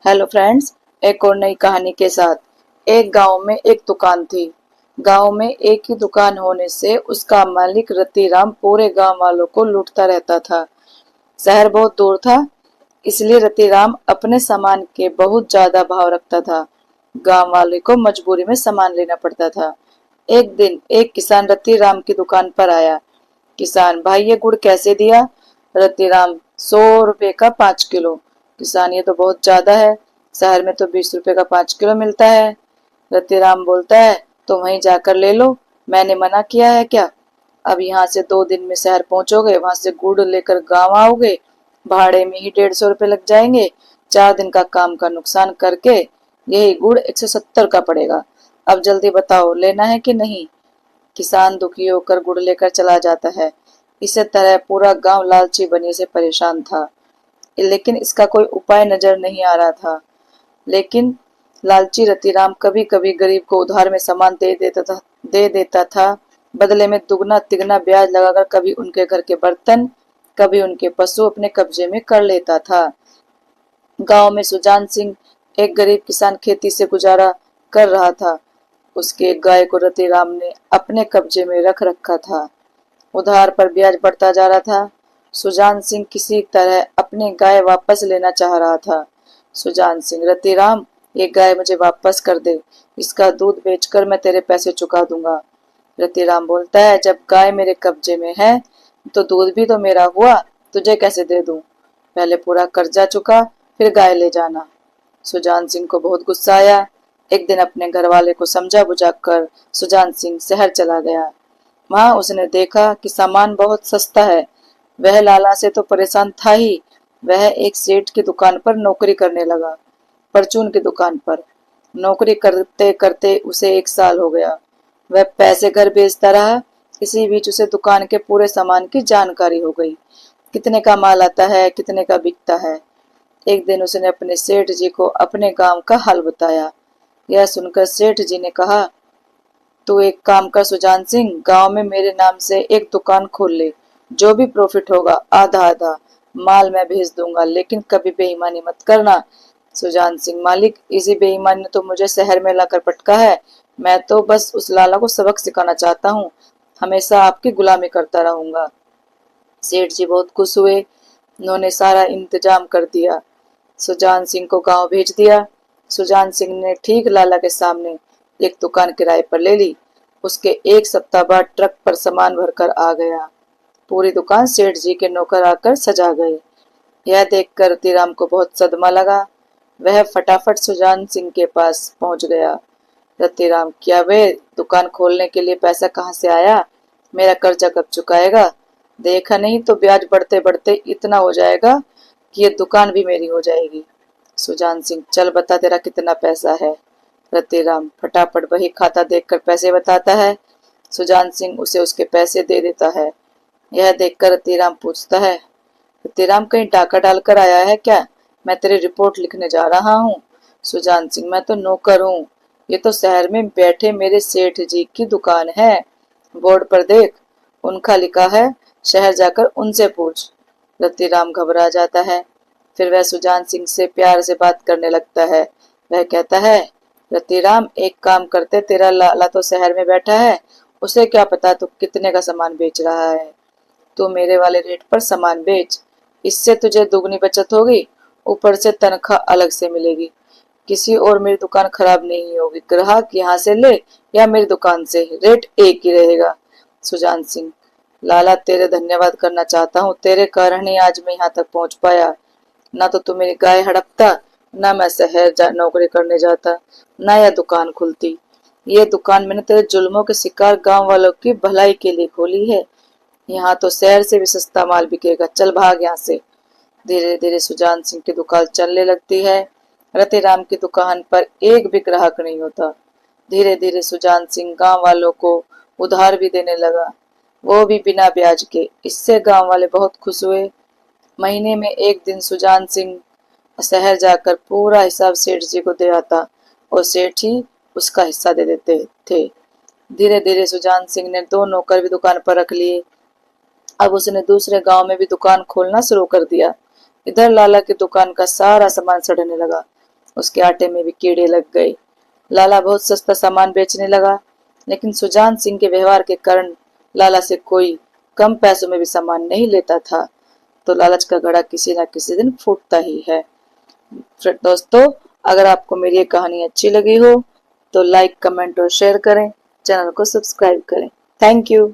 Hello friends, एक और नई कहानी के साथ। एक गांव में एक दुकान थी। गांव में एक ही दुकान होने से उसका मालिक रतिराम पूरे गांव वालों को लूटता रहता था। शहर बहुत दूर था, इसलिए रतिराम अपने सामान के बहुत ज्यादा भाव रखता था। गांव वाले को मजबूरी में सामान लेना पड़ता था। एक दिन एक किसान रतिराम की दुकान पर आया। किसान भाई, ये गुड़ कैसे दिया? रतिराम, 100 रुपए का 5 किलो। किसान, ये तो बहुत ज्यादा है, शहर में तो 20 रुपए का 5 किलो मिलता है। रतिराम बोलता है, तो वहीं जाकर ले लो, मैंने मना किया है क्या? अब यहाँ से 2 दिन में शहर पहुंचोगे, वहां से गुड़ लेकर गांव आओगे, भाड़े में ही 150 रुपए लग जाएंगे। 4 दिन का काम का नुकसान करके यही गुड़ 170 का पड़ेगा। अब जल्दी बताओ, लेना है कि नहीं? किसान दुखी होकर गुड़ लेकर चला जाता है। इसी तरह पूरा गांव लालची बनी से परेशान था, लेकिन इसका कोई उपाय नजर नहीं आ रहा था। लेकिन लालची रतिराम कभी कभी गरीब को उधार में सामान दे देता था। बदले में दुगना तिगना ब्याज लगाकर कभी उनके घर के बर्तन, कभी उनके पशु अपने कब्जे में कर लेता था। गांव में सुजान सिंह, एक गरीब किसान, खेती से गुजारा कर रहा था। उसके एक गाय को रतिराम ने अपने कब्जे में रख रखा था। उधार पर ब्याज बढ़ता जा रहा था। सुजान सिंह किसी तरह अपनी गाय वापस लेना चाह रहा था। सुजान सिंह, रतिराम, ये गाय मुझे वापस कर दे, इसका दूध बेचकर मैं तेरे पैसे चुका दूंगा। रतिराम बोलता है, जब गाय मेरे कब्जे में है तो दूध भी तो मेरा हुआ, तुझे कैसे दे दूं? पहले पूरा कर्जा चुका, फिर गाय ले जाना। सुजान सिंह को बहुत गुस्सा आया। एक दिन अपने घर वाले को समझा बुझा कर सुजान सिंह शहर चला गया। वहां उसने देखा कि सामान बहुत सस्ता है। वह लाला से तो परेशान था ही, वह एक सेठ की दुकान पर नौकरी करने लगा। परचून की दुकान पर नौकरी करते करते उसे 1 साल हो गया। वह पैसे घर भेजता रहा। इसी बीच उसे दुकान के पूरे सामान की जानकारी हो गई, कितने का माल आता है, कितने का बिकता है। एक दिन उसने अपने सेठ जी को अपने गांव का हाल बताया। यह सुनकर सेठ जी ने कहा, तू एक काम कर सुजान सिंह, गांव में मेरे नाम से एक दुकान खोल ले। जो भी प्रॉफिट होगा आधा आधा माल मैं भेज दूंगा, लेकिन कभी बेईमानी मत करना। सुजान सिंह, मालिक, इसी बेईमानी ने तो मुझे शहर में लाकर पटका है। मैं तो बस उस लाला को सबक सिखाना चाहता हूँ, हमेशा आपकी गुलामी करता रहूंगा। सेठ जी बहुत खुश हुए। उन्होंने सारा इंतजाम कर दिया। सुजान सिंह को गांव भेज दिया। सुजान सिंह ने ठीक लाला के सामने एक दुकान किराए पर ले ली। उसके 1 सप्ताह बाद ट्रक पर सामान भरकर आ गया। पूरी दुकान सेठ जी के नौकर आकर सजा गए। यह देखकर रतिराम को बहुत सदमा लगा। वह फटाफट सुजान सिंह के पास पहुंच गया। रतिराम, क्या वे दुकान खोलने के लिए पैसा कहाँ से आया? मेरा कर्जा कब चुकाएगा? देखा नहीं तो ब्याज बढ़ते बढ़ते इतना हो जाएगा कि ये दुकान भी मेरी हो जाएगी। सुजान सिंह, चल बता तेरा कितना पैसा है। रतिराम फटाफट वही खाता देखकर पैसे बताता है। सुजान सिंह उसे उसके पैसे दे देता है। यह देखकर रतिराम पूछता है, रतिराम, कहीं डाका डालकर आया है क्या? मैं तेरी रिपोर्ट लिखने जा रहा हूँ। सुजान सिंह, मैं तो नौकर हूँ, ये तो शहर में बैठे मेरे सेठ जी की दुकान है। बोर्ड पर देख, उनका लिखा है, शहर जाकर उनसे पूछ। रतिराम घबरा जाता है। फिर वह सुजान सिंह से प्यार से बात करने लगता है। वह कहता है, रतिराम, एक काम करते, तेरा लाला तो शहर में बैठा है, उसे क्या पता तू कितने का सामान बेच रहा है। तू मेरे वाले रेट पर सामान बेच, इससे तुझे दुगनी बचत होगी, ऊपर से तनख्वाह अलग से मिलेगी। किसी और मेरी दुकान खराब नहीं होगी, ग्राहक यहाँ से ले या मेरी दुकान से, रेट एक ही रहेगा। सुजान सिंह, लाला, तेरे धन्यवाद करना चाहता हूँ, तेरे कारण ही आज मैं यहाँ तक पहुँच पाया। ना तो तू मेरी गाय हड़पता, ना मैं शहर नौकरी करने जाता, ना यह दुकान खुलती। ये दुकान मैंने तेरे जुल्मों के शिकार गांव वालों की भलाई के लिए खोली है। यहाँ तो शहर से भी सस्ता माल बिकेगा, चल भाग यहाँ से। धीरे धीरे सुजान सिंह की दुकान चलने लगती है। रतिराम की दुकान पर एक भी ग्राहक नहीं होता। धीरे धीरे सुजान सिंह गांव वालों को उधार भी देने लगा, वो भी बिना ब्याज के। इससे गांव वाले बहुत खुश हुए। महीने में एक दिन सुजान सिंह शहर जाकर पूरा हिसाब सेठ जी को दे आता और सेठ ही उसका हिस्सा दे देते थे। धीरे धीरे सुजान सिंह ने 2 नौकर भी दुकान पर रख लिए। अब उसने दूसरे गांव में भी दुकान खोलना शुरू कर दिया। इधर लाला की दुकान का सारा सामान सड़ने लगा। उसके आटे में भी कीड़े लग गए। लाला बहुत सस्ता सामान बेचने लगा, लेकिन सुजान सिंह के व्यवहार के कारण लाला से कोई कम पैसों में भी सामान नहीं लेता था। तो लालच का घड़ा किसी न किसी दिन फूटता ही है। फिर दोस्तों, अगर आपको मेरी ये कहानी अच्छी लगी हो तो लाइक, कमेंट और शेयर करें, चैनल को सब्सक्राइब करें। Thank you.